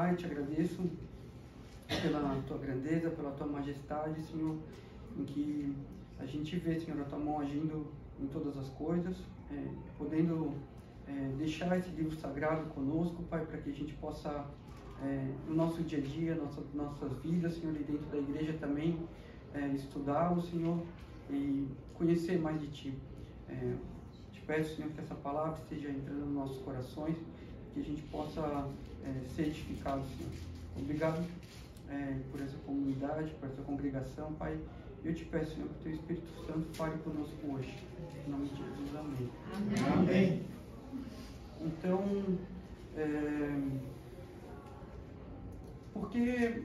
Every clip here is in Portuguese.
Pai, te agradeço pela tua grandeza, pela tua majestade, Senhor, em que a gente vê, Senhor, a tua mão agindo em todas as coisas, podendo deixar esse livro sagrado conosco, Pai, para que a gente possa, no nosso dia a dia, nossas vidas, Senhor, e dentro da igreja também, estudá-lo, Senhor, e conhecer mais de Ti. Te peço, Senhor, que essa palavra esteja entrando nos nossos corações, que a gente possa ser edificado, Senhor. Obrigado por essa comunidade, por essa congregação, Pai. Eu te peço, Senhor, que o Teu Espírito Santo fale conosco hoje. Em nome de Jesus, amém. Amém. Então, por que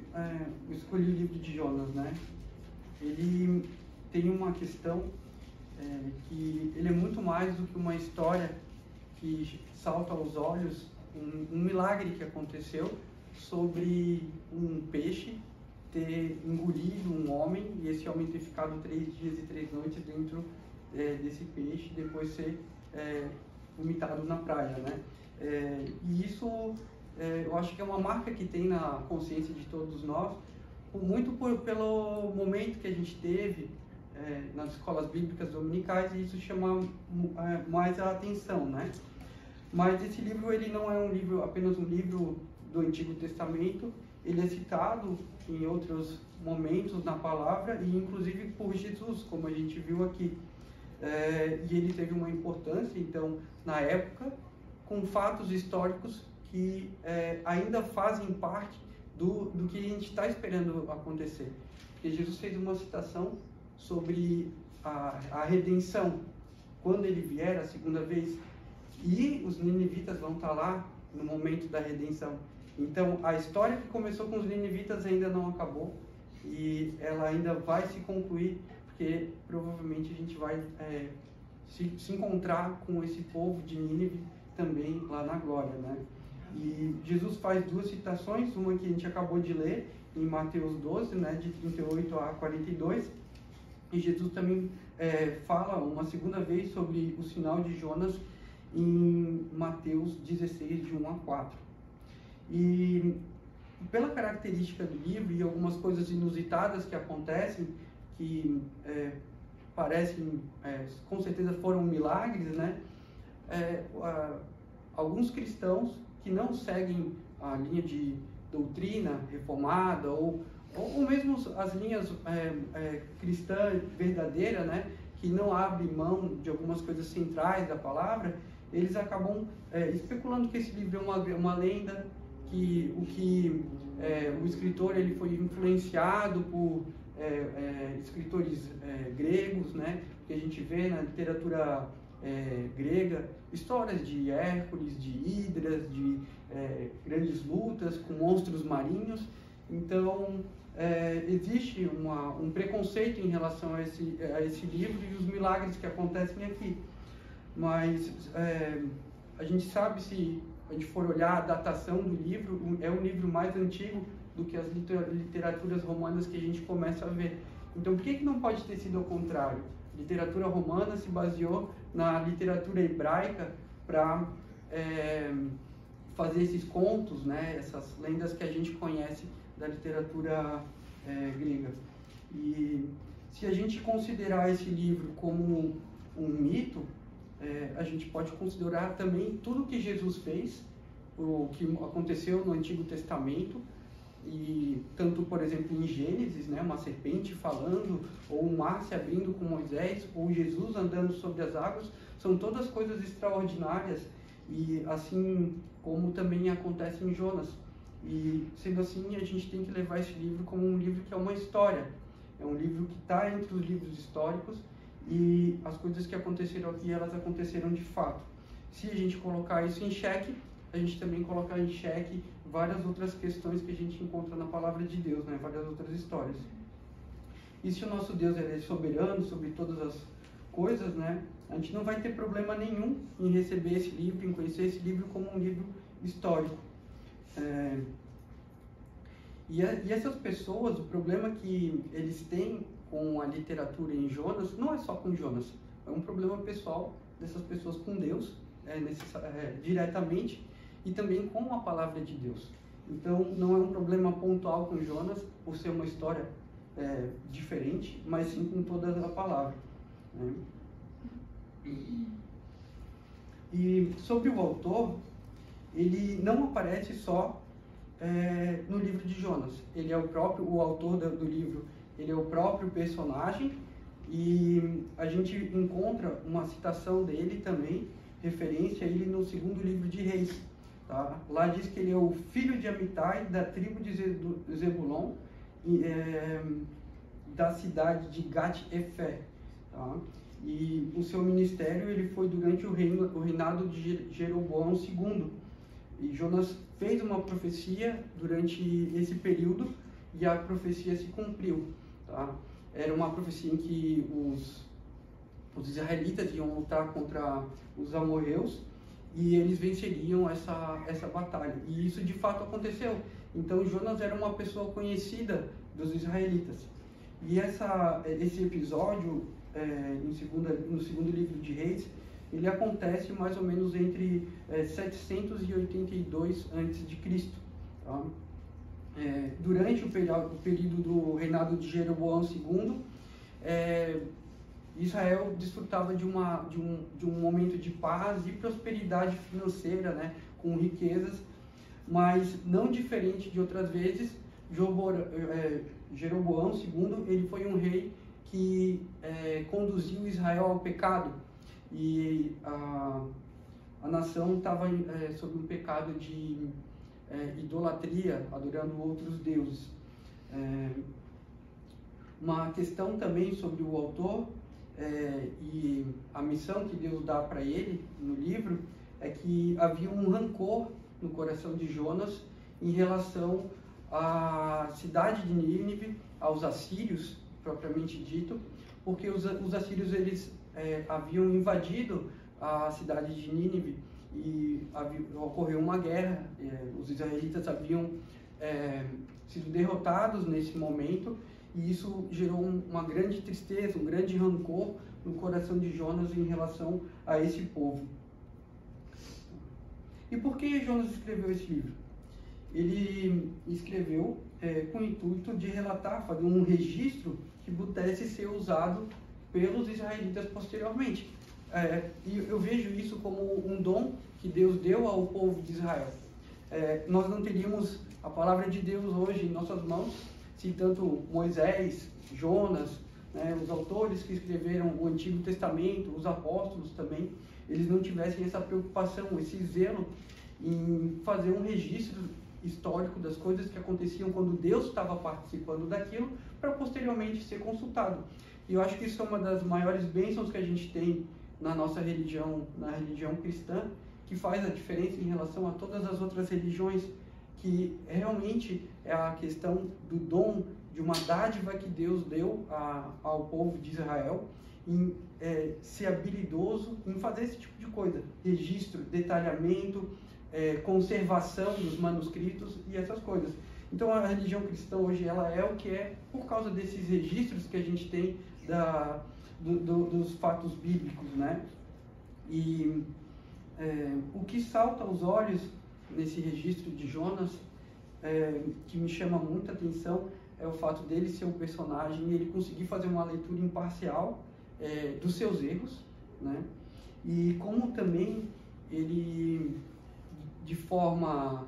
eu escolhi o livro de Jonas, né? Ele tem uma questão que ele é muito mais do que uma história que salta aos olhos, um milagre que aconteceu sobre um peixe ter engolido um homem e esse homem ter ficado 3 dias e 3 noites dentro desse peixe e depois ser vomitado na praia, né? E isso eu acho que é uma marca que tem na consciência de todos nós, pelo momento que a gente teve nas escolas bíblicas dominicais, e isso chama mais a atenção, né? Mas esse livro, ele não é apenas um livro do Antigo Testamento, ele é citado em outros momentos na palavra, e inclusive por Jesus, como a gente viu aqui. E ele teve uma importância, então, na época, com fatos históricos que ainda fazem parte do que a gente está esperando acontecer. Porque Jesus fez uma citação sobre a redenção, quando ele vier a segunda vez, e os ninivitas vão estar lá no momento da redenção. Então, a história que começou com os ninivitas ainda não acabou, e ela ainda vai se concluir, porque provavelmente a gente vai se encontrar com esse povo de Nínive também lá na glória, né? E Jesus faz 2 citações, uma que a gente acabou de ler em Mateus 12, né, de 38 a 42, e Jesus também fala uma segunda vez sobre o sinal de Jonas em Mateus 16, de 1 a 4. E pela característica do livro e algumas coisas inusitadas que acontecem, que parecem, com certeza foram milagres, né? Alguns cristãos que não seguem a linha de doutrina reformada ou mesmo as linhas cristã verdadeira, né, que não abrem mão de algumas coisas centrais da palavra, eles acabam especulando que esse livro é uma lenda, que o escritor ele foi influenciado por escritores gregos, né, que a gente vê na literatura grega, histórias de Hércules, de hidras, de grandes lutas com monstros marinhos. Então, existe um preconceito em relação a esse livro e os milagres que acontecem aqui. Mas a gente sabe, se a gente for olhar a datação do livro, é um livro mais antigo do que as literaturas romanas que a gente começa a ver. Então, por que não pode ter sido ao contrário? A literatura romana se baseou na literatura hebraica para fazer esses contos, né, essas lendas que a gente conhece da literatura grega. E se a gente considerar esse livro como um mito, a gente pode considerar também tudo que Jesus fez, o que aconteceu no Antigo Testamento, e tanto, por exemplo, em Gênesis, né, uma serpente falando, ou o mar se abrindo com Moisés, ou Jesus andando sobre as águas, são todas coisas extraordinárias, e assim como também acontece em Jonas. E sendo assim, a gente tem que levar esse livro como um livro que é uma história, é um livro que está entre os livros históricos, e as coisas que aconteceram aqui, elas aconteceram de fato. Se a gente colocar isso em xeque, a gente também colocar em xeque várias outras questões que a gente encontra na palavra de Deus, né? Várias outras histórias. E se o nosso Deus ele é soberano sobre todas as coisas, né? A gente não vai ter problema nenhum em receber esse livro, em conhecer esse livro como um livro histórico. E essas pessoas, o problema que eles têm com a literatura em Jonas, não é só com Jonas, é um problema pessoal dessas pessoas com Deus, diretamente, e também com a palavra de Deus. Então, não é um problema pontual com Jonas, por ser uma história diferente, mas sim com toda a palavra, né? E sobre o autor, ele não aparece só no livro de Jonas. Ele é o autor do livro, ele é o próprio personagem, e a gente encontra uma citação dele também, referência a ele no segundo livro de Reis. Tá? Lá diz que ele é o filho de Amitai, da tribo de Zebulon, da cidade de Gat-Efer. Tá? E o seu ministério ele foi durante o reinado de Jeroboão II. E Jonas fez uma profecia durante esse período e a profecia se cumpriu. Tá? Era uma profecia em que os israelitas iam lutar contra os amorreus e eles venceriam essa batalha. E isso de fato aconteceu. Então Jonas era uma pessoa conhecida dos israelitas. E esse episódio, no segundo livro de Reis, ele acontece mais ou menos entre 782 a.C. Tá? Durante o período do reinado de Jeroboão II, Israel desfrutava de um momento de paz e prosperidade financeira, né, com riquezas, mas não diferente de outras vezes. Jeroboão II ele foi um rei que conduziu Israel ao pecado, e a nação estava sob um pecado de idolatria, adorando outros deuses. Uma questão também sobre o autor e a missão que Deus dá para ele no livro é que havia um rancor no coração de Jonas em relação à cidade de Nínive, aos assírios, propriamente dito, porque os assírios eles haviam invadido a cidade de Nínive e ocorreu uma guerra. Os israelitas haviam sido derrotados nesse momento, e isso gerou uma grande tristeza, um grande rancor no coração de Jonas em relação a esse povo. E por que Jonas escreveu esse livro? Ele escreveu com o intuito de relatar, fazer um registro que pudesse ser usado pelos israelitas posteriormente. E eu vejo isso como um dom que Deus deu ao povo de Israel. Nós não teríamos a palavra de Deus hoje em nossas mãos se tanto Moisés, Jonas, né, os autores que escreveram o Antigo Testamento, os apóstolos também, eles não tivessem essa preocupação, esse zelo em fazer um registro histórico das coisas que aconteciam quando Deus estava participando daquilo, para posteriormente ser consultado. E eu acho que isso é uma das maiores bênçãos que a gente tem na nossa religião, na religião cristã, que faz a diferença em relação a todas as outras religiões, que realmente é a questão do dom, de uma dádiva que Deus deu ao povo de Israel, em ser habilidoso em fazer esse tipo de coisa, registro, detalhamento, conservação dos manuscritos e essas coisas. Então a religião cristã hoje ela é o que é por causa desses registros que a gente tem dos fatos bíblicos, né? E o que salta aos olhos nesse registro de Jonas, que me chama muita atenção, é o fato dele ser um personagem e ele conseguir fazer uma leitura imparcial dos seus erros, né? E como também ele, de forma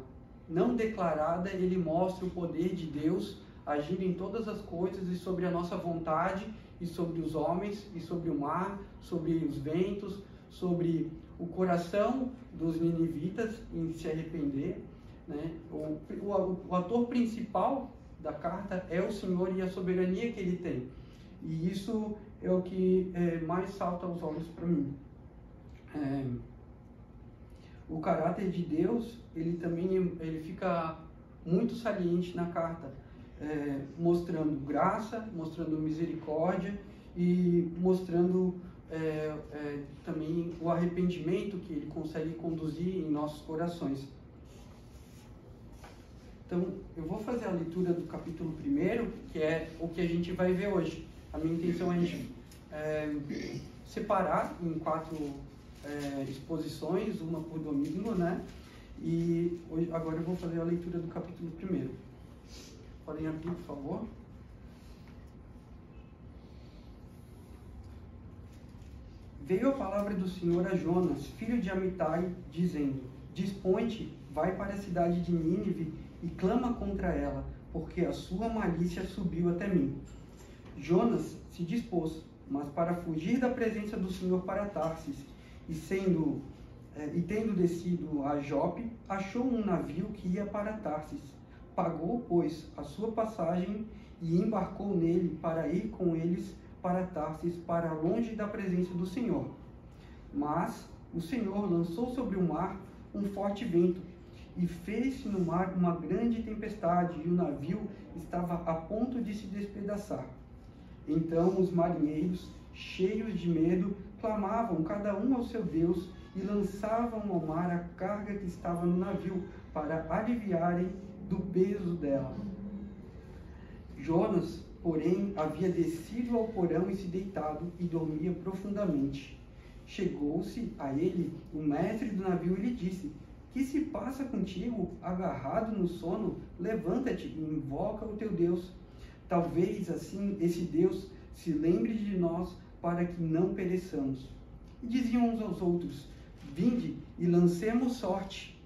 não declarada, ele mostra o poder de Deus agindo em todas as coisas e sobre a nossa vontade, e sobre os homens, e sobre o mar, sobre os ventos, sobre o coração dos ninivitas em se arrepender, né? O ator principal da carta é o Senhor e a soberania que Ele tem. E isso é o que mais salta aos olhos para mim. O caráter de Deus, ele também fica muito saliente na carta, mostrando graça, mostrando misericórdia e mostrando também o arrependimento que ele consegue conduzir em nossos corações. Então, eu vou fazer a leitura do capítulo 1, que é o que a gente vai ver hoje. A minha intenção é a gente separar em 4 exposições, uma por domingo, né? E agora eu vou fazer a leitura do capítulo 1. Podem abrir, por favor. Veio a palavra do Senhor a Jonas, filho de Amitai, dizendo: Dispõe-te, vai para a cidade de Nínive e clama contra ela, porque a sua malícia subiu até mim. Jonas se dispôs, mas para fugir da presença do Senhor para Tarsis, e tendo descido a Jope, achou um navio que ia para Tarsis. Pagou, pois, a sua passagem e embarcou nele para ir com eles para Tarsis, para longe da presença do Senhor. Mas o Senhor lançou sobre o mar um forte vento, e fez-se no mar uma grande tempestade, e o navio estava a ponto de se despedaçar. Então os marinheiros, cheios de medo, clamavam cada um ao seu Deus, e lançavam ao mar a carga que estava no navio, para aliviarem do peso dela. Jonas, porém, havia descido ao porão e se deitado, e dormia profundamente. Chegou-se a ele o mestre do navio e lhe disse: Que se passa contigo, agarrado no sono? Levanta-te e invoca o teu Deus. Talvez assim esse Deus se lembre de nós, para que não pereçamos. E diziam uns aos outros: Vinde e lancemos sorte,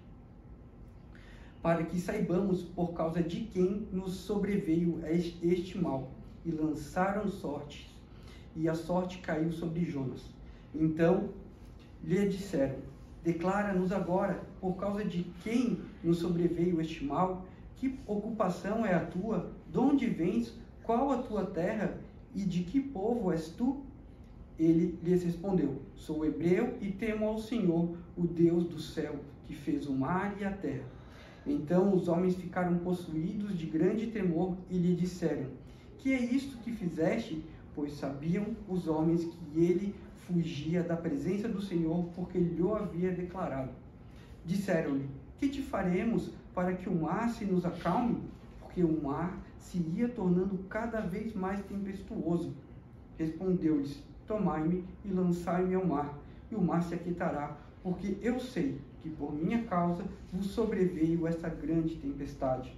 para que saibamos por causa de quem nos sobreveio este mal. E lançaram sortes, e a sorte caiu sobre Jonas. Então lhe disseram: Declara-nos agora, por causa de quem nos sobreveio este mal? Que ocupação é a tua? De onde vens? Qual a tua terra? E de que povo és tu? Ele lhes respondeu: Sou hebreu e temo ao Senhor, o Deus do céu, que fez o mar e a terra. Então os homens ficaram possuídos de grande temor e lhe disseram: Que é isto que fizeste? Pois sabiam os homens que ele fugia da presença do Senhor, porque lhe o havia declarado. Disseram-lhe: Que te faremos para que o mar se nos acalme? Porque o mar se ia tornando cada vez mais tempestuoso. Respondeu-lhes: Tomai-me e lançai-me ao mar, e o mar se aquietará, porque eu sei que por minha causa vos sobreveio esta grande tempestade.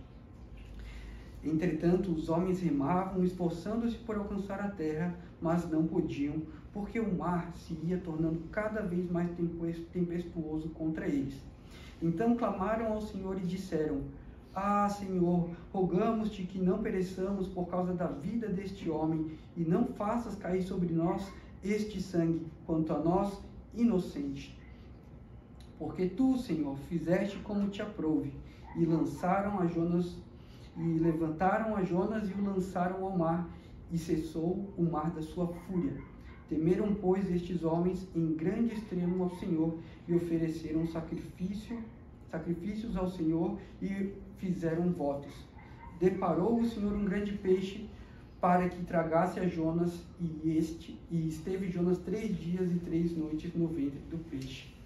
Entretanto, os homens remavam, esforçando-se por alcançar a terra, mas não podiam, porque o mar se ia tornando cada vez mais tempestuoso contra eles. Então clamaram ao Senhor e disseram: Ah, Senhor, rogamos-te que não pereçamos por causa da vida deste homem, e não faças cair sobre nós este sangue, quanto a nós, inocentes. Porque tu, Senhor, fizeste como te aprouve, e levantaram a Jonas e o lançaram ao mar, e cessou o mar da sua fúria. Temeram, pois, estes homens em grande extremo ao Senhor, e ofereceram sacrifícios ao Senhor, e fizeram votos. Deparou o Senhor um grande peixe, para que tragasse a Jonas, e esteve Jonas 3 dias e 3 noites no ventre do peixe.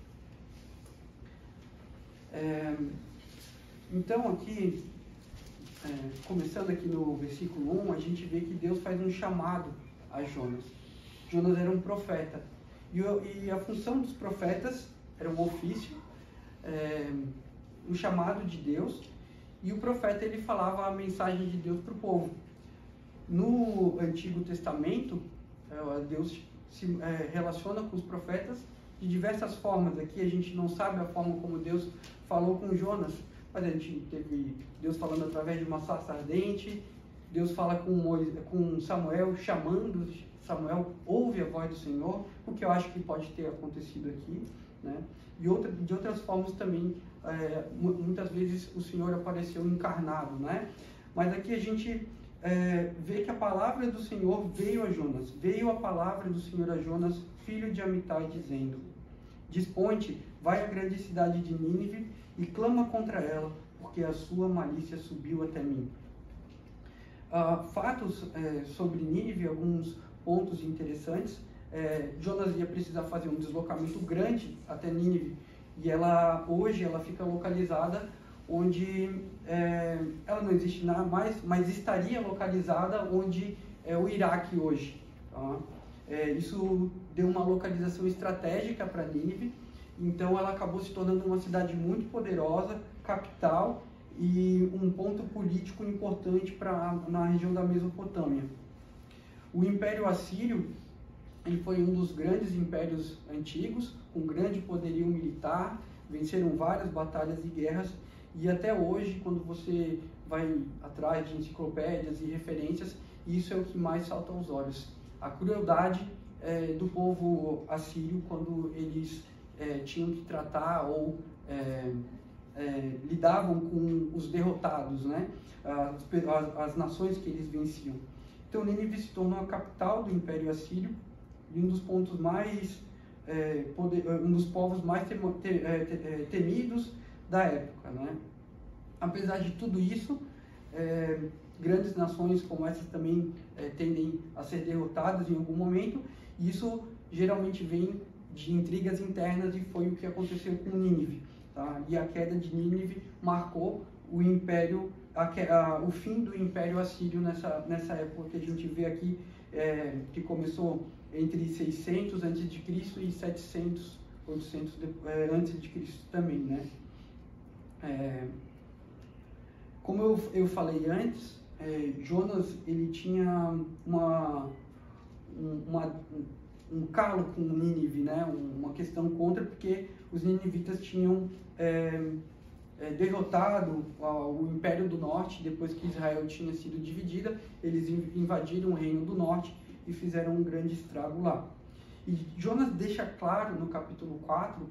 Então aqui, começando aqui no versículo 1, a gente vê que Deus faz um chamado a Jonas. Jonas era um profeta, e a função dos profetas era um ofício, um chamado de Deus, e o profeta ele falava a mensagem de Deus para o povo. No Antigo Testamento, Deus se relaciona com os profetas de diversas formas. Aqui a gente não sabe a forma como Deus falou com Jonas, mas a gente teve Deus falando através de uma sarça ardente. Deus fala com Samuel, chamando Samuel, ouve a voz do Senhor, o que eu acho que pode ter acontecido aqui, né? E de outras formas também, muitas vezes o Senhor apareceu encarnado, né? Mas aqui a gente vê que a palavra do Senhor veio a Jonas. Veio a palavra do Senhor a Jonas, filho de Amitai, dizendo: Dispõe-te, vai à grande cidade de Nínive e clama contra ela, porque a sua malícia subiu até mim. Fatos sobre Nínive, alguns pontos interessantes. Jonas ia precisar fazer um deslocamento grande até Nínive, e hoje ela fica localizada onde ela não existe mais, mas estaria localizada onde é o Iraque hoje. Tá? Isso deu uma localização estratégica para Nínive, então ela acabou se tornando uma cidade muito poderosa, capital e um ponto político importante na região da Mesopotâmia. O Império Assírio, ele foi um dos grandes impérios antigos, com grande poderio militar, venceram várias batalhas e guerras, e até hoje, quando você vai atrás de enciclopédias e referências, isso é o que mais salta aos olhos. A crueldade do povo assírio quando eles tinham que tratar ou lidavam com os derrotados, né? As nações que eles venciam. Então, Nínive se tornou a capital do Império Assírio e um dos pontos mais um dos povos mais temidos da época, né? Apesar de tudo isso, grandes nações como essas também tendem a ser derrotadas em algum momento, e isso geralmente vem de intrigas internas, e foi o que aconteceu com Nínive, tá? E a queda de Nínive marcou o império, o fim do Império Assírio nessa época que a gente vê aqui, que começou entre 600 a.C. e 700, 800 a.C. também, né? Como eu falei antes, Jonas ele tinha um calo com Nínive, né? Uma questão contra, porque os ninivitas tinham derrotado o Império do Norte. Depois que Israel tinha sido dividida, eles invadiram o Reino do Norte e fizeram um grande estrago lá. E Jonas deixa claro no capítulo 4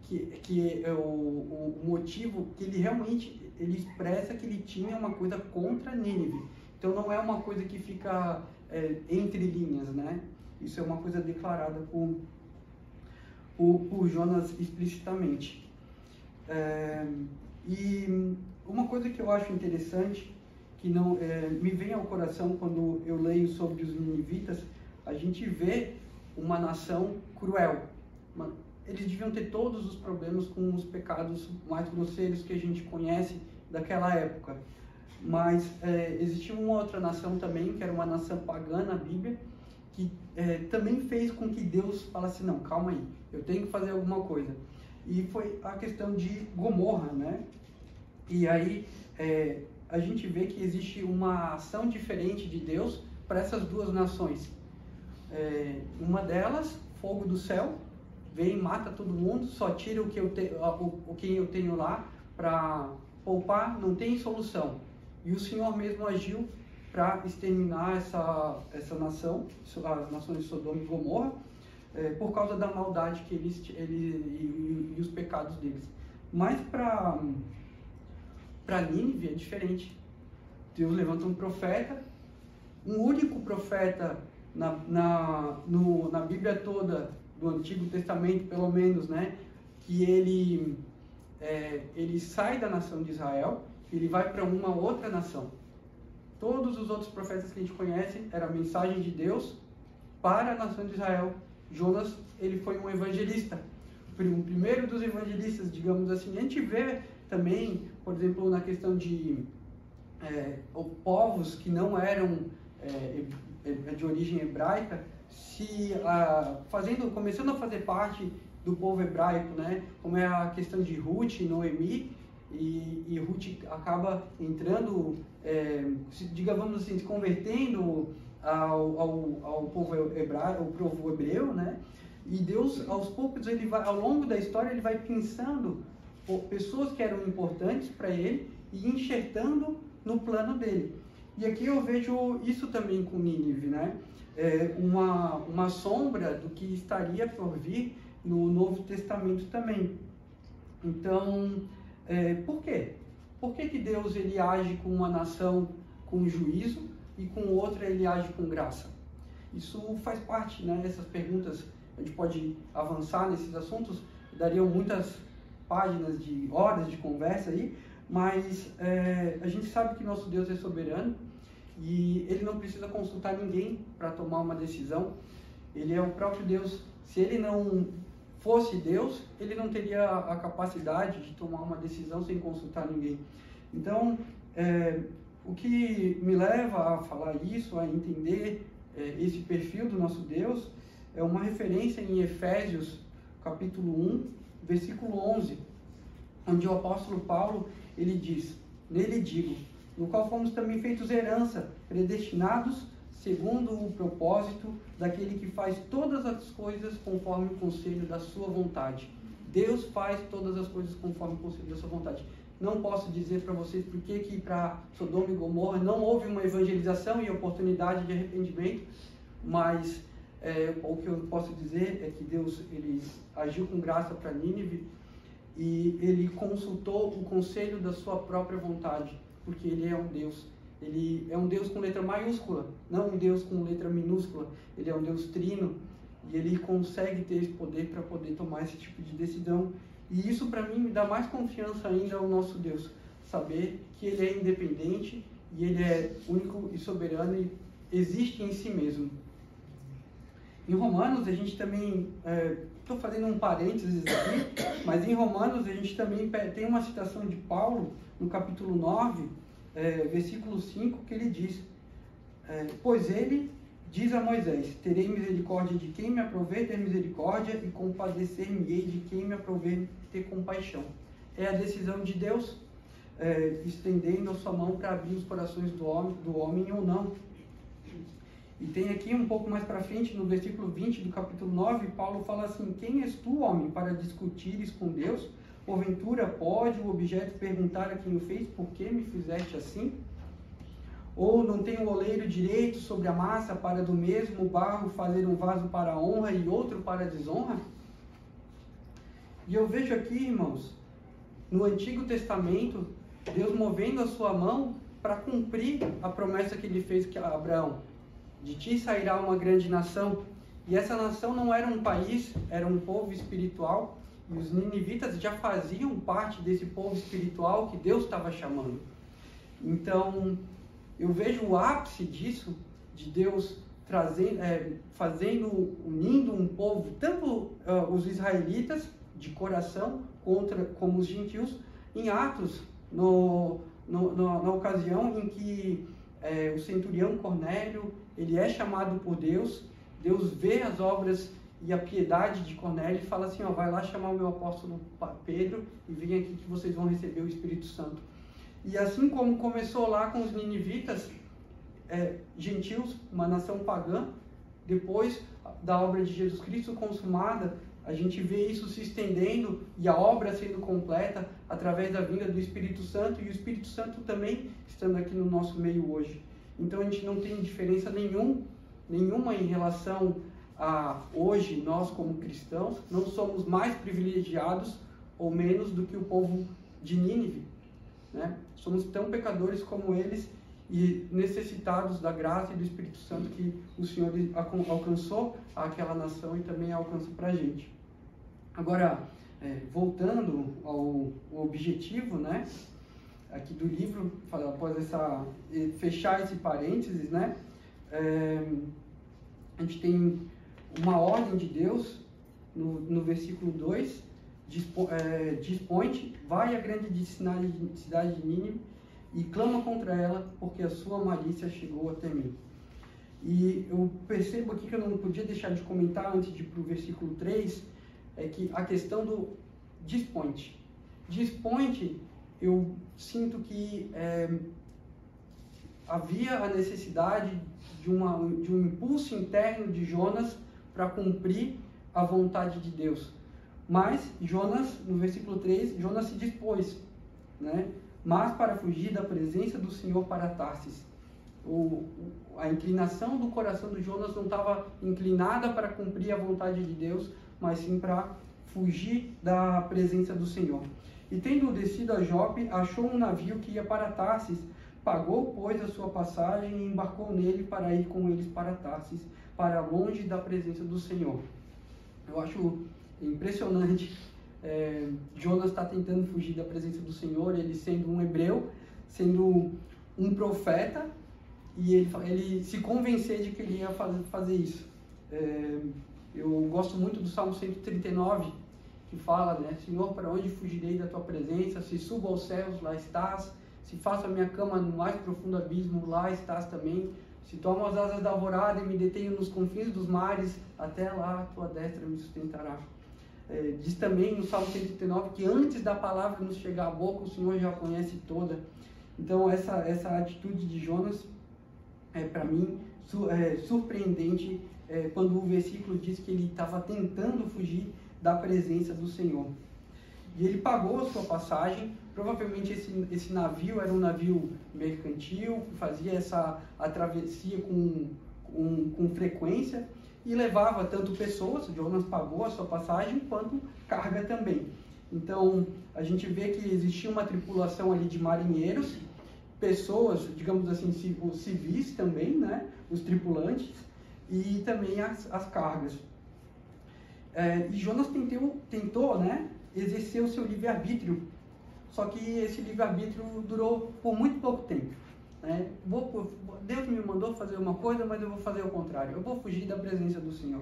que é o motivo que ele expressa que ele tinha uma coisa contra Nínive. Então não é uma coisa que fica entre linhas, né? Isso é uma coisa declarada por Jonas explicitamente. E uma coisa que eu acho interessante, que não me vem ao coração quando eu leio sobre os ninivitas, a gente vê uma nação cruel. Eles deviam ter todos os problemas com os pecados mais grosseiros que a gente conhece daquela época. Mas existia uma outra nação também, que era uma nação pagã na Bíblia, que também fez com que Deus falasse, não, calma aí, eu tenho que fazer alguma coisa. E foi a questão de Gomorra, né? E aí a gente vê que existe uma ação diferente de Deus para essas duas nações. Uma delas, fogo do céu, vem e mata todo mundo, só tira o que eu tenho lá para poupar, não tem solução. E o Senhor mesmo agiu para exterminar essa nação, as nações de Sodoma e Gomorra, por causa da maldade que e os pecados deles. Mas para Nínive é diferente. Deus levanta um profeta, um único profeta na Bíblia toda, do Antigo Testamento pelo menos, né, que ele sai da nação de Israel, ele vai para uma outra nação. Todos os outros profetas que a gente conhece era a mensagem de Deus para a nação de Israel. Jonas, ele foi um evangelista, o primeiro dos evangelistas, digamos assim. A gente vê também, por exemplo, na questão de povos que não eram de origem hebraica, começando a fazer parte do povo hebraico, né? Como é a questão de Ruth e Noemi, e Ruth acaba entrando, digamos assim, se convertendo ao povo hebreu, né? E Deus, aos poucos, ao longo da história, ele vai pensando pessoas que eram importantes para ele e enxertando no plano dele. E aqui eu vejo isso também com Nínive, né? Uma sombra do que estaria por vir no Novo Testamento também. Então, por quê? Por que Deus ele age com uma nação com juízo e com outra ele age com graça? Isso faz parte, né, dessas perguntas. A gente pode avançar nesses assuntos, dariam muitas páginas de horas de conversa aí, mas a gente sabe que nosso Deus é soberano e ele não precisa consultar ninguém para tomar uma decisão. Ele é o próprio Deus. Se ele não fosse Deus, ele não teria a capacidade de tomar uma decisão sem consultar ninguém. Então, o que me leva a falar isso, a entender esse perfil do nosso Deus, é uma referência em Efésios, capítulo 1, versículo 11, onde o apóstolo Paulo, ele diz: nele digo, no qual fomos também feitos herança, predestinados segundo o propósito daquele que faz todas as coisas conforme o conselho da sua vontade. Deus faz todas as coisas conforme o conselho da sua vontade. Não posso dizer para vocês por que para Sodoma e Gomorra não houve uma evangelização e oportunidade de arrependimento, mas o que eu posso dizer é que Deus, ele agiu com graça para Nínive e ele consultou o conselho da sua própria vontade, porque ele é um Deus. Ele é um Deus com letra maiúscula, não um Deus com letra minúscula. Ele é um Deus trino e ele consegue ter esse poder para poder tomar esse tipo de decisão. E isso para mim me dá mais confiança ainda ao nosso Deus, saber que ele é independente e ele é único e soberano e existe em si mesmo. Em Romanos a gente também, estou fazendo um parênteses aqui, mas em Romanos a gente também tem uma citação de Paulo no capítulo 9, versículo 5, que ele diz: pois ele diz a Moisés: terei misericórdia de quem me aprouver ter misericórdia e compadecer-me-ei de quem me aprouver ter compaixão. É a decisão de Deus, estendendo a sua mão para abrir os corações do homem ou não. E tem aqui um pouco mais para frente, no versículo 20 do capítulo 9, Paulo fala assim: quem és tu, homem, para discutires com Deus? Porventura pode o objeto perguntar a quem o fez: por que me fizeste assim? Ou não tem o oleiro direito sobre a massa para do mesmo barro fazer um vaso para a honra e outro para a desonra? E eu vejo aqui, irmãos, no Antigo Testamento, Deus movendo a sua mão para cumprir a promessa que ele fez a Abraão: de ti sairá uma grande nação. E essa nação não era um país, era um povo espiritual. E os ninivitas já faziam parte desse povo espiritual que Deus estava chamando. Então, eu vejo o ápice disso, de Deus unindo um povo, tanto os israelitas de coração como os gentios, em Atos, na ocasião em que o centurião Cornélio, ele é chamado por Deus. Deus vê as obras e a piedade de Cornélio e fala assim: vai lá chamar o meu apóstolo Pedro e vem aqui que vocês vão receber o Espírito Santo. E assim como começou lá com os ninivitas, gentios, uma nação pagã, depois da obra de Jesus Cristo consumada, a gente vê isso se estendendo e a obra sendo completa através da vinda do Espírito Santo, e o Espírito Santo também estando aqui no nosso meio hoje. Então a gente não tem diferença nenhuma em relação a hoje. Nós como cristãos não somos mais privilegiados ou menos do que o povo de Nínive, né? Somos tão pecadores como eles e necessitados da graça e do Espírito Santo que o Senhor alcançou àquela nação e também alcança para a gente. Agora, voltando ao objetivo, né, aqui do livro, após fechar esse parênteses, né, a gente tem uma ordem de Deus no versículo 2, dispõe-te, vai à grande cidade de Nínive e clama contra ela, porque a sua malícia chegou até mim. E eu percebo aqui que eu não podia deixar de comentar antes de ir para o versículo 3, é que a questão do dispõe-te. Dispõe-te, eu sinto que havia a necessidade de um impulso interno de Jonas para cumprir a vontade de Deus. Mas Jonas, no versículo 3, Jonas se dispôs, né? Mas para fugir da presença do Senhor para Tarsis. A inclinação do coração de Jonas não estava inclinada para cumprir a vontade de Deus, mas sim para fugir da presença do Senhor. E tendo descido a Jope, achou um navio que ia para Tarsis, pagou, pois, a sua passagem e embarcou nele para ir com eles para Tarsis, para longe da presença do Senhor. Eu acho impressionante. Jonas está tentando fugir da presença do Senhor, ele sendo um hebreu, sendo um profeta, e ele se convencer de que ele ia fazer isso. Eu gosto muito do Salmo 139, que fala, né: Senhor, para onde fugirei da tua presença? Se subo aos céus, lá estás. Se faço a minha cama no mais profundo abismo, lá estás também. Se tomo as asas da alvorada e me detenho nos confins dos mares, até lá a tua destra me sustentará. Diz também no Salmo 139 que antes da palavra nos chegar à boca, o Senhor já a conhece toda. Então essa atitude de Jonas é para mim surpreendente quando o versículo diz que ele estava tentando fugir da presença do Senhor. E ele pagou a sua passagem. Provavelmente esse navio era um navio mercantil, que fazia a travessia com frequência e levava tanto pessoas, Jonas pagou a sua passagem, quanto carga também. Então, a gente vê que existia uma tripulação ali de marinheiros, pessoas, digamos assim, os civis também, né? Os tripulantes, e também as cargas. E Jonas tentou, né, exercer o seu livre-arbítrio, só que esse livre-arbítrio durou por muito pouco tempo. Né? Deus me mandou fazer uma coisa, mas eu vou fazer o contrário. Eu vou fugir da presença do Senhor.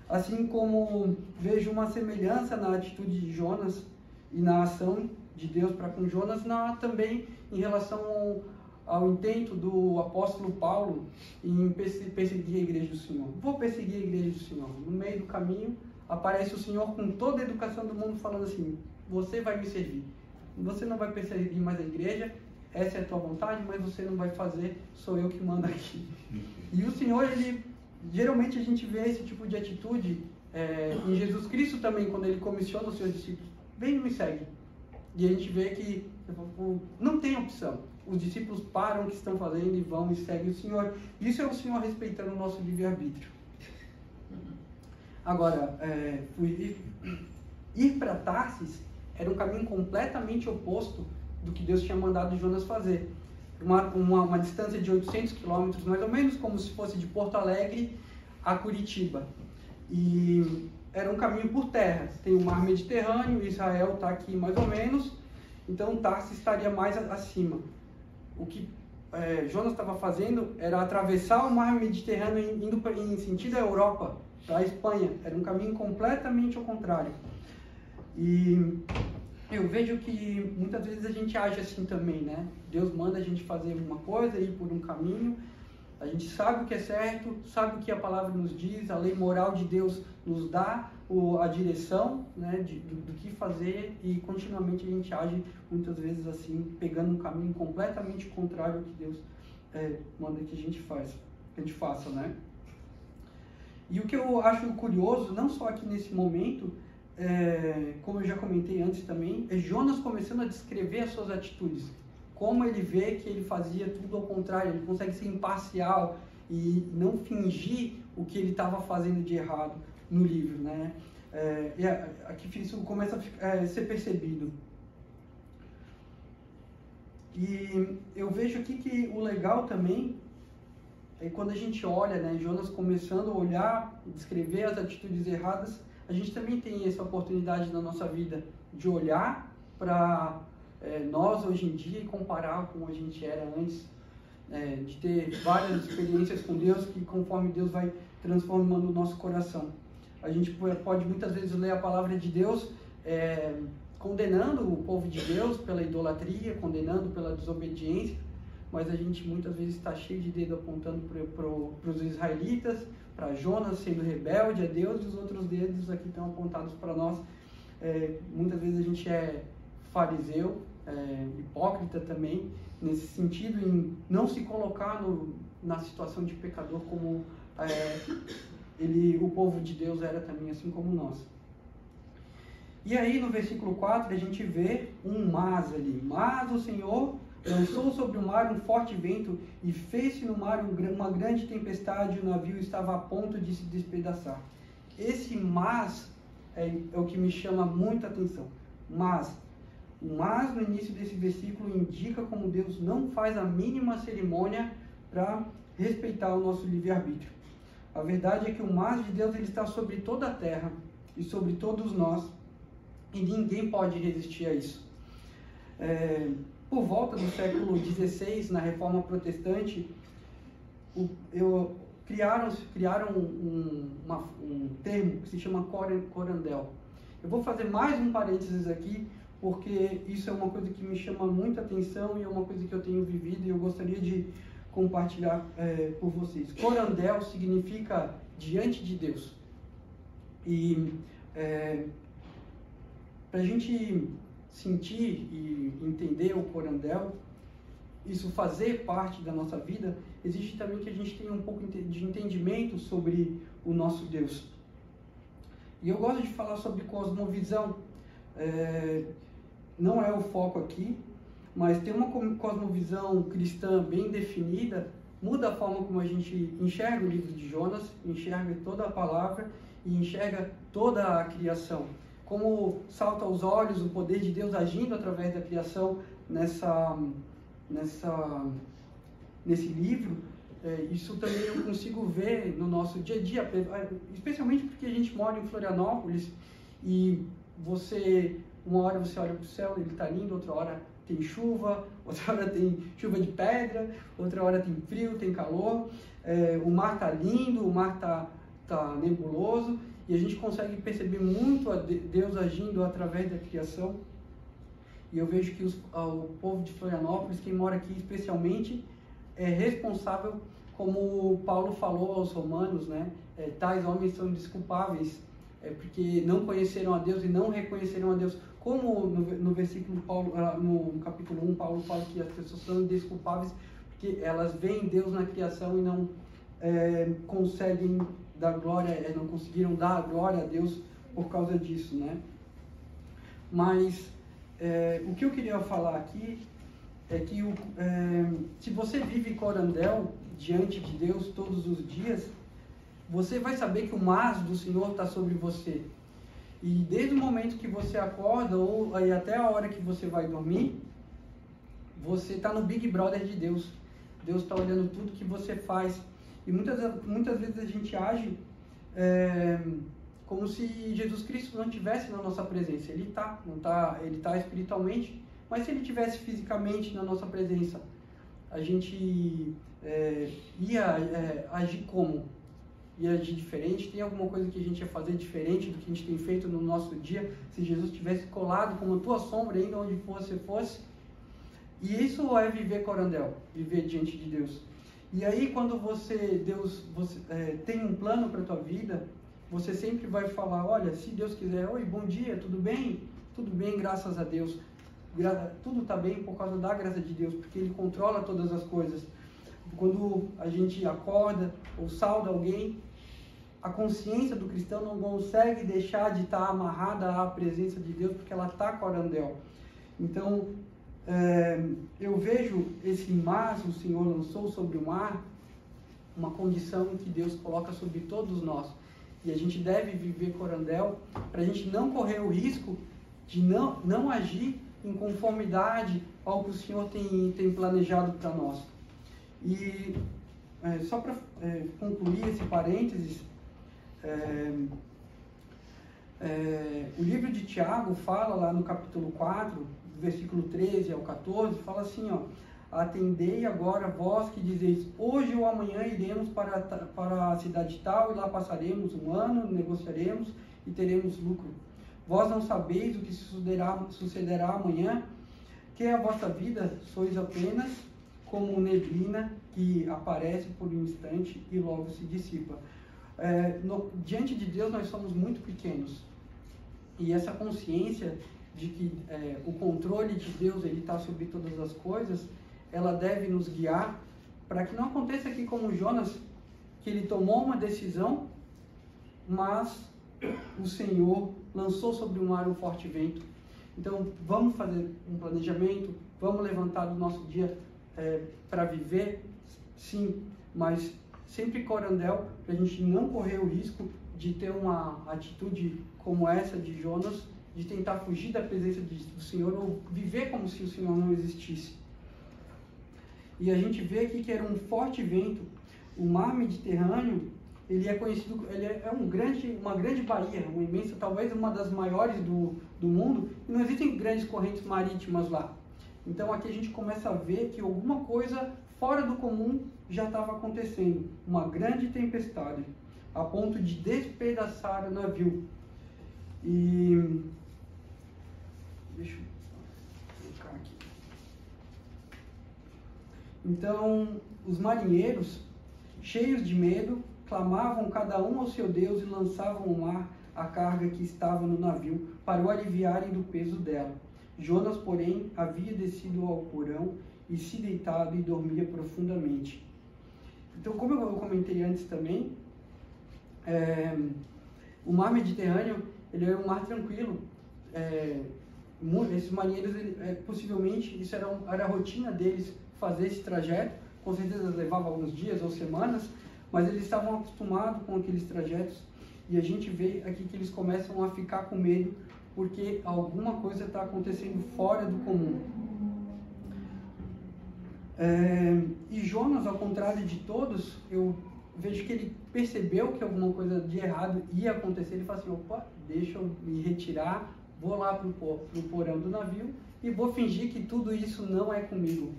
Assim como vejo uma semelhança na atitude de Jonas e na ação de Deus para com Jonas, também em relação ao intento do apóstolo Paulo em perseguir a igreja do Senhor. Vou perseguir a igreja do Senhor. No meio do caminho, aparece o Senhor com toda a educação do mundo falando assim: você vai me servir. Você não vai perseguir mais a igreja, essa é a tua vontade, mas você não vai fazer, sou eu que mando aqui. E o Senhor, geralmente a gente vê esse tipo de atitude em Jesus Cristo também, quando ele comissiona os seus discípulos: vem e me segue. E a gente vê que não tem opção. Os discípulos param o que estão fazendo e vão e seguem o Senhor. Isso é o Senhor respeitando o nosso livre-arbítrio. Agora, ir para Tarsis era um caminho completamente oposto do que Deus tinha mandado Jonas fazer. Uma distância de 800 quilômetros, mais ou menos, como se fosse de Porto Alegre a Curitiba. E era um caminho por terra. Tem o mar Mediterrâneo, Israel está aqui mais ou menos, então Tarsis estaria mais acima. O que Jonas estava fazendo era atravessar o mar Mediterrâneo indo em sentido à Europa, para a Espanha. Era um caminho completamente ao contrário. E eu vejo que muitas vezes a gente age assim também, né? Deus manda a gente fazer uma coisa, ir por um caminho, a gente sabe o que é certo, sabe o que a palavra nos diz, a lei moral de Deus nos dá a direção, né, do que fazer, e continuamente a gente age muitas vezes assim, pegando um caminho completamente contrário ao que Deus manda que a gente faça, né? E o que eu acho curioso, não só aqui nesse momento, como eu já comentei antes também, é Jonas começando a descrever as suas atitudes. Como ele vê que ele fazia tudo ao contrário, ele consegue ser imparcial e não fingir o que ele estava fazendo de errado no livro, né? Aqui isso começa a ser percebido. E eu vejo aqui que o legal também é quando a gente olha, né, Jonas começando a olhar e descrever as atitudes erradas, a gente também tem essa oportunidade na nossa vida de olhar para nós hoje em dia e comparar com a gente era antes, de ter várias experiências com Deus, que conforme Deus vai transformando o nosso coração. A gente pode muitas vezes ler a palavra de Deus condenando o povo de Deus pela idolatria, condenando pela desobediência, mas a gente muitas vezes está cheio de dedo apontando para os israelitas, para Jonas sendo rebelde a Deus, e os outros dedos aqui estão apontados para nós. Muitas vezes a gente é fariseu, hipócrita também, nesse sentido, em não se colocar na situação de pecador como o povo de Deus era também, assim como nós. E aí no versículo 4 a gente vê um mas ali: mas o Senhor lançou sobre o mar um forte vento e fez-se no mar uma grande tempestade, e o navio estava a ponto de se despedaçar. Esse mas é o que me chama muita atenção. Mas no início desse versículo indica como Deus não faz a mínima cerimônia para respeitar o nosso livre-arbítrio. A verdade é que o mas de Deus ele está sobre toda a terra e sobre todos nós, e ninguém pode resistir a isso. Por volta do século XVI, na Reforma Protestante, criaram um termo que se chama corandel. Eu vou fazer mais um parênteses aqui, porque isso é uma coisa que me chama muita atenção e é uma coisa que eu tenho vivido e eu gostaria de compartilhar por vocês. Corandel significa diante de Deus. E para a gente sentir e entender o Corandel, isso fazer parte da nossa vida, exige também que a gente tenha um pouco de entendimento sobre o nosso Deus. E eu gosto de falar sobre cosmovisão. Não é o foco aqui, mas ter uma cosmovisão cristã bem definida muda a forma como a gente enxerga o livro de Jonas, enxerga toda a palavra e enxerga toda a criação. Como salta aos olhos o poder de Deus agindo através da criação nesse livro, isso também eu consigo ver no nosso dia a dia, especialmente porque a gente mora em Florianópolis e uma hora você olha para o céu, ele está lindo, outra hora tem chuva, outra hora tem chuva de pedra, outra hora tem frio, tem calor, o mar está lindo, o mar está nebuloso, e a gente consegue perceber muito Deus agindo através da criação. E eu vejo que o povo de Florianópolis, quem mora aqui especialmente, é responsável, como Paulo falou aos romanos, né? Tais homens são desculpáveis, porque não conheceram a Deus e não reconheceram a Deus. Como no versículo no capítulo 1, Paulo fala que as pessoas são desculpáveis porque elas veem Deus na criação e não conseguem dar glória, não conseguiram dar glória a Deus por causa disso, né? Mas o que eu queria falar aqui é que se você vive Corandel diante de Deus todos os dias, você vai saber que o mas do Senhor está sobre você. E desde o momento que você acorda ou aí até a hora que você vai dormir, você está no Big Brother de Deus. Deus está olhando tudo que você faz. E muitas vezes a gente age como se Jesus Cristo não estivesse na nossa presença. Ele está espiritualmente, mas se ele estivesse fisicamente na nossa presença, a gente ia agir como? Ia agir diferente? Tem alguma coisa que a gente ia fazer diferente do que a gente tem feito no nosso dia, se Jesus tivesse colado como a tua sombra ainda onde você fosse? E isso é viver Corandel, viver diante de Deus. E aí quando Deus tem um plano para a tua vida, você sempre vai falar, olha, se Deus quiser, oi, bom dia, tudo bem? Tudo bem, graças a Deus. Tudo está bem por causa da graça de Deus, porque Ele controla todas as coisas. Quando a gente acorda ou sauda alguém, a consciência do cristão não consegue deixar de estar amarrada à presença de Deus, porque ela está Corandel. Então, eu vejo esse mas o Senhor lançou sobre o mar, uma condição que Deus coloca sobre todos nós. E a gente deve viver Corandel para a gente não correr o risco de não agir em conformidade ao que o Senhor tem planejado para nós. E só para concluir esse parênteses, o livro de Tiago fala lá no capítulo 4, do versículo 13 ao 14, fala assim, ó: atendei agora vós que dizeis, hoje ou amanhã iremos para a cidade tal, e lá passaremos um ano, negociaremos e teremos lucro. Vós não sabeis o que sucederá amanhã, que a vossa vida sois apenas como neblina que aparece por um instante e logo se dissipa. Diante de Deus nós somos muito pequenos, e essa consciência de que o controle de Deus está sobre todas as coisas, ela deve nos guiar para que não aconteça aqui como Jonas, que ele tomou uma decisão, mas o Senhor lançou sobre o mar um forte vento. Então vamos fazer um planejamento, vamos levantar do nosso dia para viver, sim, mas sempre Corandel, para a gente não correr o risco de ter uma atitude como essa de Jonas, de tentar fugir da presença do Senhor ou viver como se o Senhor não existisse. E a gente vê aqui que era um forte vento. O mar Mediterrâneo, ele é conhecido, uma grande baía, uma imensa, talvez uma das maiores do mundo, e não existem grandes correntes marítimas lá. Então aqui a gente começa a ver que alguma coisa fora do comum já estava acontecendo. Uma grande tempestade, a ponto de despedaçar o navio. E deixa eu colocar aqui. Então, os marinheiros, cheios de medo, clamavam cada um ao seu Deus e lançavam ao mar a carga que estava no navio para o aliviarem do peso dela. Jonas, porém, havia descido ao porão e se deitado e dormia profundamente. Então, como eu comentei antes também, o mar Mediterrâneo, ele é um mar tranquilo. Esses marinheiros, possivelmente, isso era a rotina deles, fazer esse trajeto. Com certeza levava alguns dias ou semanas, mas eles estavam acostumados com aqueles trajetos. E a gente vê aqui que eles começam a ficar com medo, porque alguma coisa está acontecendo fora do comum. E Jonas, ao contrário de todos, eu vejo que ele percebeu que alguma coisa de errado ia acontecer. Ele fala assim: opa, deixa eu me retirar, vou lá para o porão do navio e vou fingir que tudo isso não é comigo.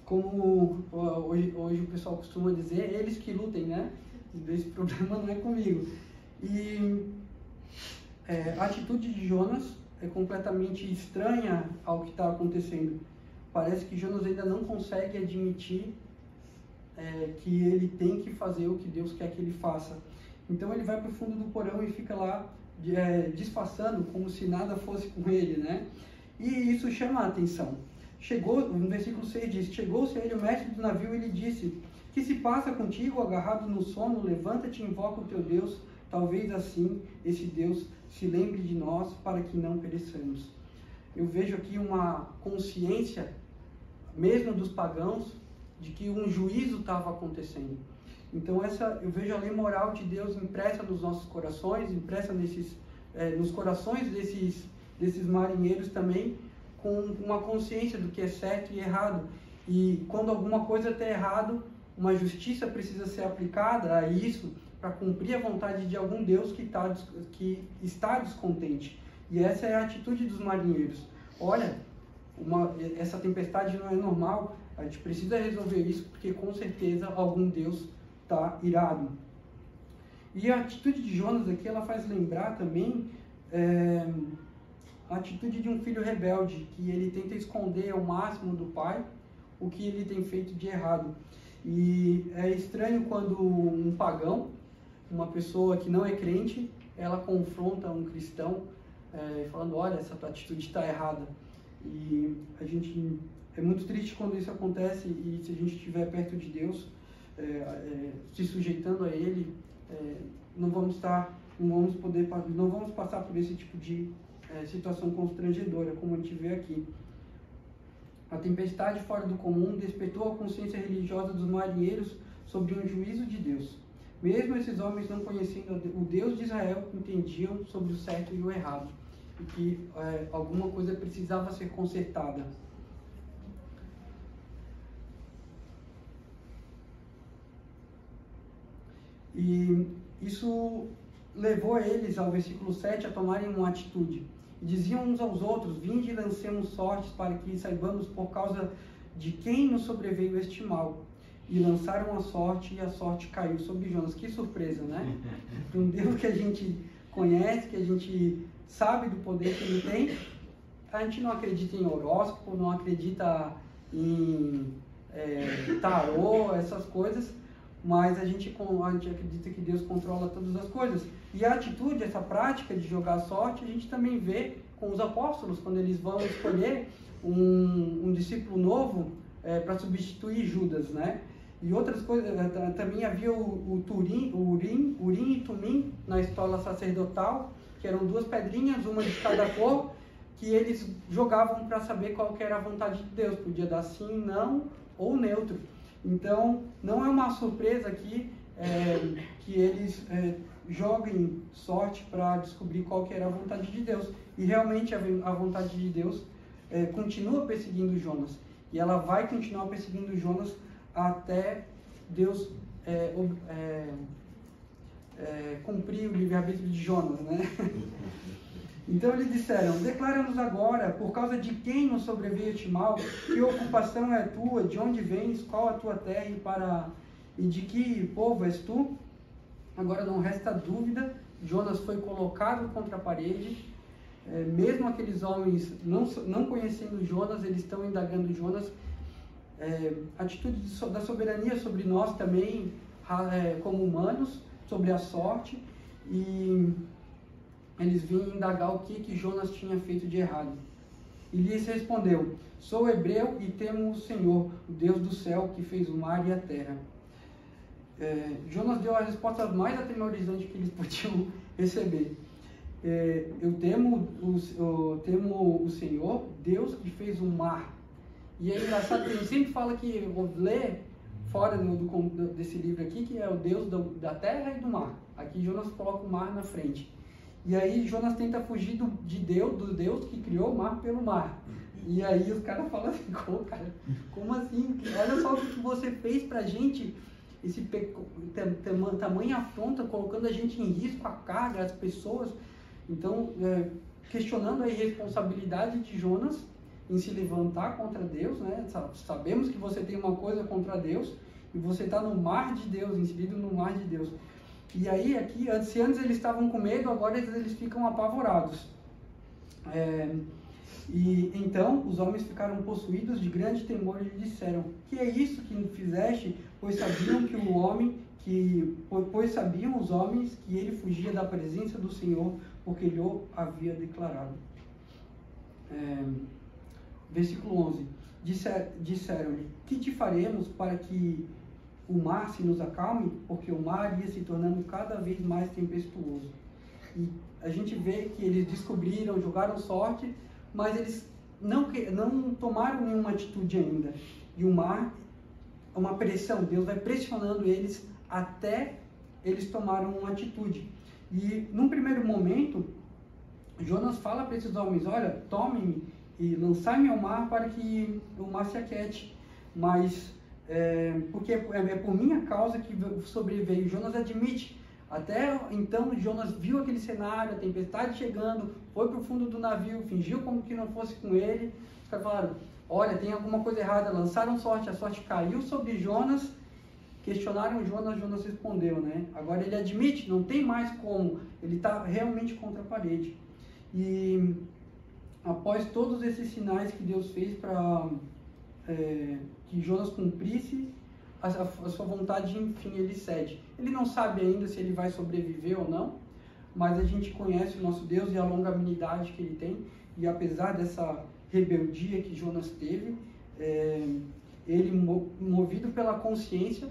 Como hoje o pessoal costuma dizer, eles que lutem, né? Esse problema não é comigo. E a atitude de Jonas é completamente estranha ao que está acontecendo. Parece que Jonas ainda não consegue admitir que ele tem que fazer o que Deus quer que ele faça. Então ele vai para o fundo do porão e fica lá disfarçando como se nada fosse com ele, né? E isso chama a atenção. No versículo 6 diz: chegou-se a ele o mestre do navio e lhe disse: que se passa contigo, agarrado no sono? Levanta-te e invoca o teu Deus, talvez assim esse Deus se lembre de nós para que não pereçamos. Eu vejo aqui uma consciência, mesmo dos pagãos, de que um juízo estava acontecendo. Então eu vejo a lei moral de Deus impressa nos nossos corações, impressa nos corações desses marinheiros também, com uma consciência do que é certo e errado. E quando alguma coisa está errado, uma justiça precisa ser aplicada a isso para cumprir a vontade de algum Deus que está descontente. E essa é a atitude dos marinheiros. Olha, essa tempestade não é normal, a gente precisa resolver isso, porque com certeza algum Deus está irado. E a atitude de Jonas aqui, ela faz lembrar também a atitude de um filho rebelde, que ele tenta esconder ao máximo do pai o que ele tem feito de errado. E é estranho quando um pagão, uma pessoa que não é crente, ela confronta um cristão falando: olha, essa tua atitude está errada. E é muito triste quando isso acontece, e se a gente estiver perto de Deus, se sujeitando a Ele, não vamos passar por esse tipo de situação constrangedora, como a gente vê aqui. A tempestade fora do comum despertou a consciência religiosa dos marinheiros sobre um juízo de Deus. Mesmo esses homens, não conhecendo o Deus de Israel, entendiam sobre o certo e o errado, e que alguma coisa precisava ser consertada. E isso levou eles, ao versículo 7, a tomarem uma atitude. E diziam uns aos outros: vinde e lancemos sortes, para que saibamos por causa de quem nos sobreveio este mal. E lançaram a sorte, e a sorte caiu sobre Jonas. Que surpresa, né? Um Deus que a gente conhece, que a gente sabe do poder que ele tem. A gente não acredita em horóscopo, não acredita em tarô, essas coisas, mas a gente acredita que Deus controla todas as coisas. E a atitude, essa prática de jogar sorte, a gente também vê com os apóstolos, quando eles vão escolher um discípulo novo para substituir Judas, né? E outras coisas, também havia o Urim e Tumim na estola sacerdotal, que eram duas pedrinhas, uma de cada cor, que eles jogavam para saber qual que era a vontade de Deus. Podia dar sim, não ou neutro. Então, não é uma surpresa aqui que eles joguem sorte para descobrir qual que era a vontade de Deus. E realmente a vontade de Deus continua perseguindo Jonas. E ela vai continuar perseguindo Jonas até Deus cumprir o livre-arbítrio de Jonas, né? Então eles disseram: declara-nos agora, por causa de quem nos sobreveio este mal, que ocupação é tua, de onde vens, qual a tua terra e de que povo és tu? Agora não resta dúvida, Jonas foi colocado contra a parede. Mesmo aqueles homens não conhecendo Jonas, eles estão indagando Jonas. A atitude da soberania sobre nós também, como humanos, sobre a sorte e eles vinham indagar o que Jonas tinha feito de errado. E lhes respondeu: sou hebreu e temo o Senhor, o Deus do céu, que fez o mar e a terra. Jonas deu a resposta mais atemorizante que eles podiam receber. Eu temo o Senhor, Deus que fez o mar. E é engraçado que ele sempre fala que, vou ler fora desse livro aqui, que é o Deus da terra e do mar. Aqui Jonas coloca o mar na frente. E aí Jonas tenta fugir do Deus que criou o mar pelo mar. E aí os caras falam assim: como assim? Olha só o que você fez pra gente, esse tamanha afronta, colocando a gente em risco, a carga, as pessoas. Então, questionando a irresponsabilidade de Jonas em se levantar contra Deus, né? Sabemos que você tem uma coisa contra Deus e você está no mar de Deus, inserido no mar de Deus. E aí, aqui, se antes eles estavam com medo, agora eles ficam apavorados. E então os homens ficaram possuídos de grande temor e lhe disseram: que é isso que fizeste? Pois sabiam os homens que ele fugia da presença do Senhor, porque lhe havia declarado. Versículo 11. Disseram-lhe: que te faremos para que o mar se nos acalme? Porque o mar ia se tornando cada vez mais tempestuoso. E a gente vê que eles descobriram, jogaram sorte, mas eles não tomaram nenhuma atitude ainda. E o mar é uma pressão, Deus vai pressionando eles até eles tomaram uma atitude. E num primeiro momento, Jonas fala para esses homens: olha, tomem-me e lançai-me ao mar para que o mar se aquete. Mas, porque é por minha causa que sobreveio. Jonas admite. Até então, Jonas viu aquele cenário, a tempestade chegando, foi para o fundo do navio, fingiu como que não fosse com ele. Os caras falaram: olha, tem alguma coisa errada. Lançaram sorte, a sorte caiu sobre Jonas. Questionaram Jonas, Jonas respondeu, né? Agora ele admite, não tem mais como. Ele está realmente contra a parede. E após todos esses sinais que Deus fez para que Jonas cumprisse a sua vontade, enfim, ele cede. Ele não sabe ainda se ele vai sobreviver ou não, mas a gente conhece o nosso Deus e a longanimidade que ele tem. E apesar dessa rebeldia que Jonas teve, ele, movido pela consciência,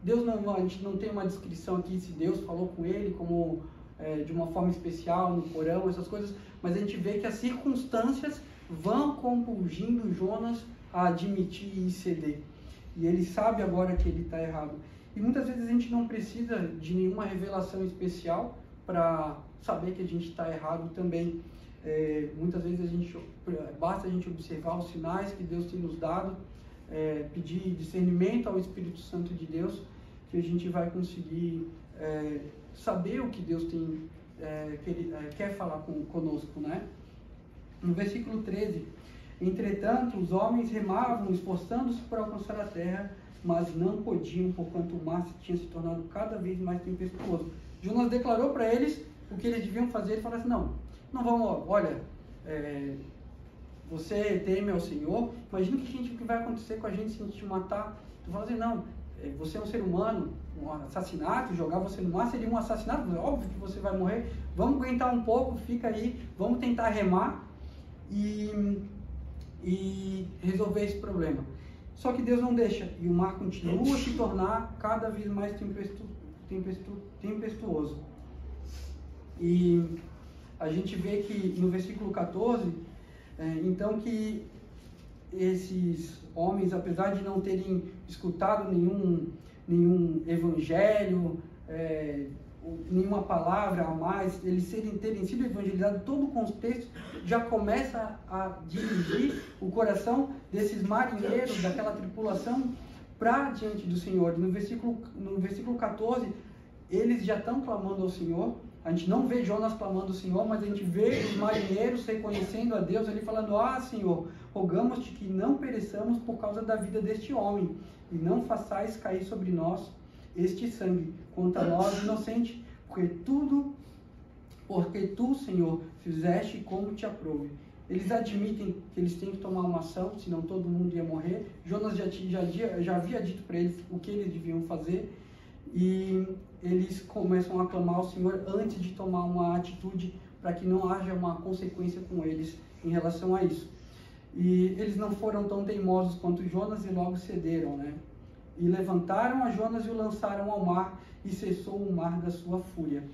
a gente não tem uma descrição aqui se Deus falou com ele como de uma forma especial no porão, essas coisas, mas a gente vê que as circunstâncias vão compulgindo Jonas a admitir e ceder. E ele sabe agora que ele está errado. E muitas vezes a gente não precisa de nenhuma revelação especial para saber que a gente está errado também. Muitas vezes basta a gente observar os sinais que Deus tem nos dado, pedir discernimento ao Espírito Santo de Deus, que a gente vai conseguir saber o que Deus tem, que Ele quer falar conosco, né? No versículo 13: entretanto, os homens remavam, esforçando-se por alcançar a terra, mas não podiam, porquanto o mar tinha se tornado cada vez mais tempestuoso. Jonas declarou para eles o que eles deviam fazer. Ele falou assim: não vamos, olha, você teme ao Senhor, imagina o que vai acontecer com a gente se a gente te matar. Tu fala assim: não, você é um ser humano, um assassinato, jogar você no mar seria um assassinato, é óbvio que você vai morrer, vamos aguentar um pouco, fica aí, vamos tentar remar e resolver esse problema. Só que Deus não deixa, e o mar continua a se tornar cada vez mais tempestuoso. E a gente vê que no versículo 14, então que esses homens, apesar de não terem escutado nenhum evangelho, nenhuma palavra a mais, eles terem sido evangelizados, todo o contexto já começa a dirigir o coração desses marinheiros, daquela tripulação, para diante do Senhor. No versículo 14, eles já estão clamando ao Senhor. A gente não vê Jonas clamando ao Senhor, mas a gente vê os marinheiros reconhecendo a Deus, ali falando: Senhor, rogamos-te que não pereçamos por causa da vida deste homem, e não façais cair sobre nós este sangue, quanto a nós inocente, porque tu, Senhor, fizeste como te aprouve. Eles admitem que eles têm que tomar uma ação, senão todo mundo ia morrer. Jonas já havia dito para eles o que eles deviam fazer. e eles começam a clamar ao Senhor antes de tomar uma atitude para que não haja uma consequência com eles em relação a isso. E eles não foram tão teimosos quanto Jonas e logo cederam, né? E levantaram a Jonas e o lançaram ao mar, e cessou o mar da sua fúria.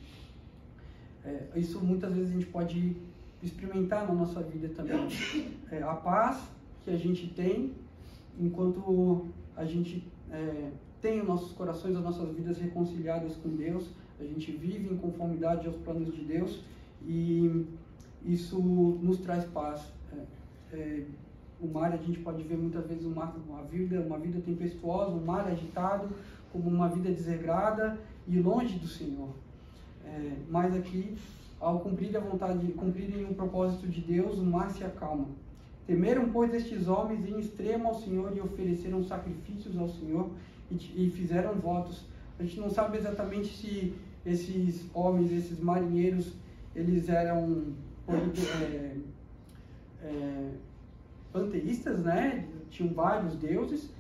Isso muitas vezes a gente pode experimentar na nossa vida também. A paz que a gente tem, enquanto a gente tem os nossos corações, as nossas vidas reconciliadas com Deus, a gente vive em conformidade aos planos de Deus, e isso nos traz paz. O mar, a gente pode ver muitas vezes uma vida tempestuosa, um mar agitado, como uma vida desregrada e longe do Senhor. Mas aqui, ao cumprirem o propósito de Deus, o mar se acalma. Temeram, pois, estes homens em extremo ao Senhor e ofereceram sacrifícios ao Senhor e fizeram votos. A gente não sabe exatamente se esses homens, esses marinheiros, eles eram panteístas, né? Tinham vários deuses,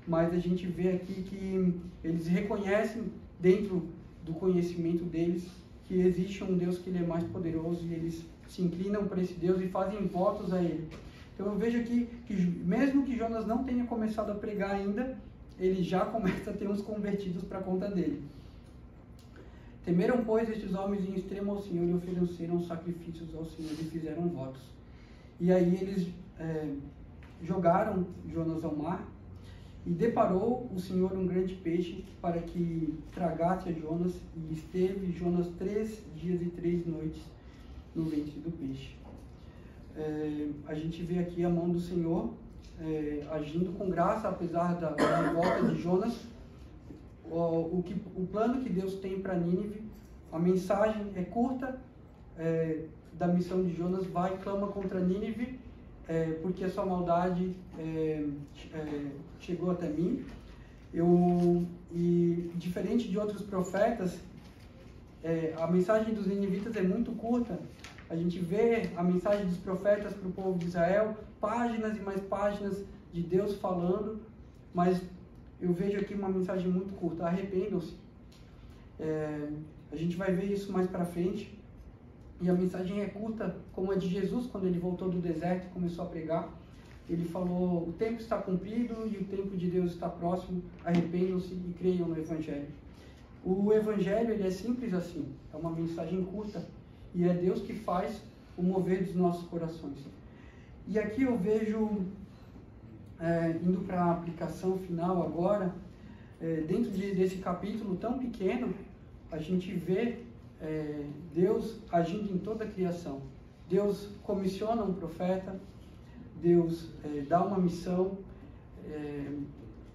mas a gente vê aqui que eles reconhecem dentro do conhecimento deles que existe um Deus que ele é mais poderoso, e eles se inclinam para esse Deus e fazem votos a ele. Então eu vejo aqui que mesmo que Jonas não tenha começado a pregar ainda, ele já começa a ter uns convertidos para a conta dele. Temeram, pois, estes homens em extremo ao Senhor e ofereceram sacrifícios ao Senhor e fizeram votos. E aí eles jogaram Jonas ao mar, e deparou o Senhor um grande peixe para que tragasse a Jonas, e esteve Jonas 3 dias e 3 noites no ventre do peixe. A gente vê aqui a mão do Senhor agindo com graça, apesar da revolta de Jonas. O plano que Deus tem para Nínive, a mensagem é curta da missão de Jonas: vai e clama contra Nínive, porque a sua maldade chegou até mim. E diferente de outros profetas, a mensagem dos ninivitas é muito curta. A gente vê a mensagem dos profetas para o povo de Israel, páginas e mais páginas de Deus falando, mas eu vejo aqui uma mensagem muito curta: arrependam-se. A gente vai ver isso mais para frente. E a mensagem é curta, como a de Jesus, quando ele voltou do deserto e começou a pregar. Ele falou: o tempo está cumprido e o tempo de Deus está próximo, arrependam-se e creiam no Evangelho. O Evangelho, ele é simples assim, é uma mensagem curta, e é Deus que faz o mover dos nossos corações. E aqui eu vejo, indo para a aplicação final agora, dentro desse capítulo tão pequeno, a gente vê Deus agindo em toda a criação. Deus comissiona um profeta, Deus dá uma missão,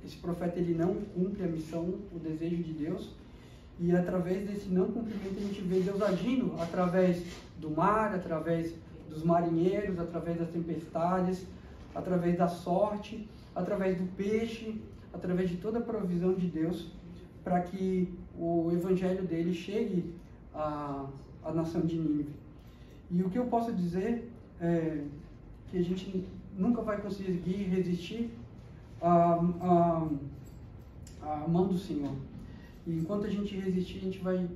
esse profeta ele não cumpre a missão, o desejo de Deus, e através desse não cumprimento a gente vê Deus agindo através do mar, através dos marinheiros, através das tempestades, através da sorte, através do peixe, através de toda a provisão de Deus, para que o evangelho dele chegue à nação de Nínive. E o que eu posso dizer é que a gente nunca vai conseguir resistir à mão do Senhor. E enquanto a gente resistir, a gente vai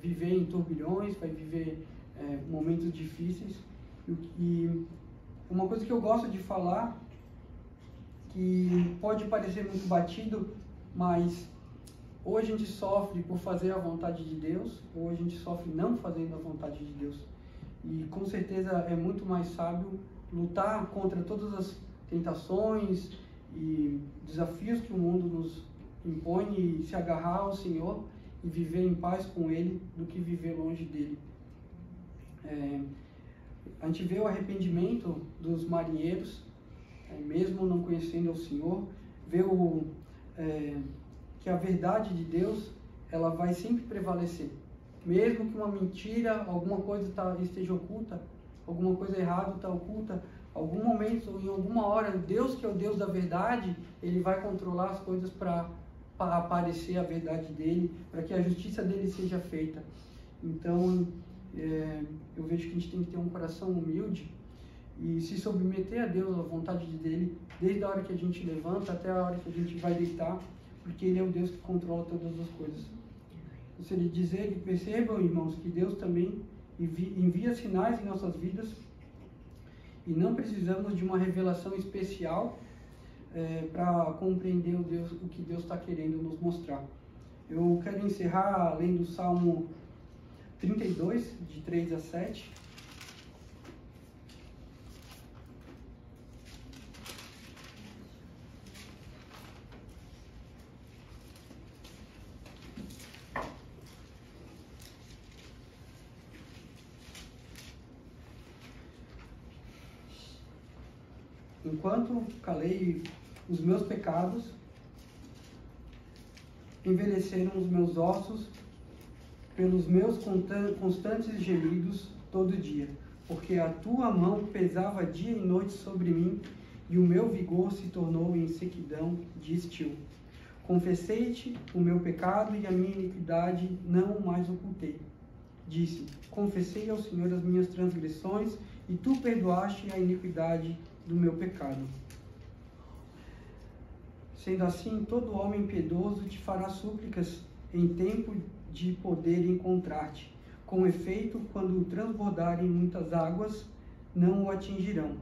viver em turbilhões, vai viver momentos difíceis. E uma coisa que eu gosto de falar, que pode parecer muito batido, mas ou a gente sofre por fazer a vontade de Deus, ou a gente sofre não fazendo a vontade de Deus. E com certeza é muito mais sábio lutar contra todas as tentações e desafios que o mundo nos impõe e se agarrar ao Senhor e viver em paz com Ele, do que viver longe dEle. A gente vê o arrependimento dos marinheiros, mesmo não conhecendo o Senhor, vê que a verdade de Deus, ela vai sempre prevalecer. Mesmo que uma mentira, alguma coisa esteja oculta, alguma coisa errada está oculta, algum momento ou em alguma hora, Deus, que é o Deus da verdade, Ele vai controlar as coisas para aparecer a verdade dEle, para que a justiça dEle seja feita. Então, eu vejo que a gente tem que ter um coração humilde e se submeter a Deus, à vontade dEle, desde a hora que a gente levanta até a hora que a gente vai deitar, porque Ele é o Deus que controla todas as coisas. Se Ele dizer, e percebam, irmãos, que Deus também envia sinais em nossas vidas e não precisamos de uma revelação especial para compreender o que Deus está querendo nos mostrar. Eu quero encerrar lendo o Salmo 32, de 3 a 7. Enquanto calei os meus pecados, envelheceram os meus ossos pelos meus constantes gemidos todo dia, porque a tua mão pesava dia e noite sobre mim, e o meu vigor se tornou em sequidão de estio. Confessei-te o meu pecado e a minha iniquidade não o mais ocultei. Disse, confessei ao Senhor as minhas transgressões, e tu perdoaste a iniquidade do meu pecado. Sendo assim, todo homem piedoso te fará súplicas em tempo de poder encontrar-te. Com efeito, quando transbordarem muitas águas, não o atingirão.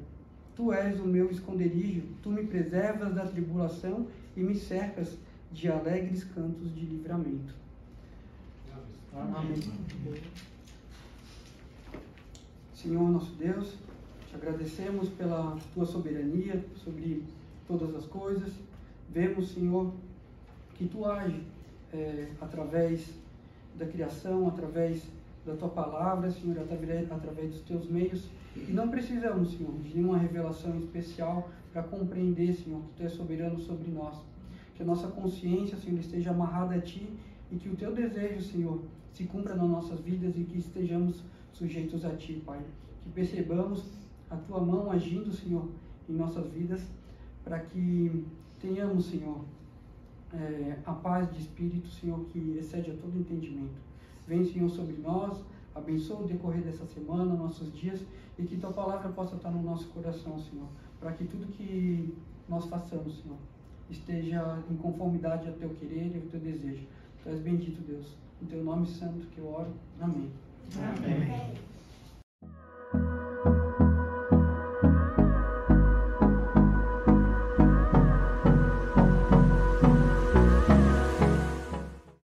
Tu és o meu esconderijo, tu me preservas da tribulação e me cercas de alegres cantos de livramento. Amém. Senhor nosso Deus, te agradecemos pela tua soberania sobre todas as coisas. Vemos, Senhor, que tu age através da criação, através da tua palavra, Senhor, através dos teus meios. E não precisamos, Senhor, de nenhuma revelação especial para compreender, Senhor, que tu és soberano sobre nós. Que a nossa consciência, Senhor, esteja amarrada a ti e que o teu desejo, Senhor, se cumpra nas nossas vidas e que estejamos sujeitos a ti, Pai. Que percebamos a tua mão agindo, Senhor, em nossas vidas, para que tenhamos, Senhor, a paz de espírito, Senhor, que excede a todo entendimento. Vem, Senhor, sobre nós, abençoa o decorrer dessa semana, nossos dias, e que tua palavra possa estar no nosso coração, Senhor, para que tudo que nós façamos, Senhor, esteja em conformidade ao teu querer e ao teu desejo. Tu és bendito, Deus. Em teu nome santo que eu oro. Amém. Amém.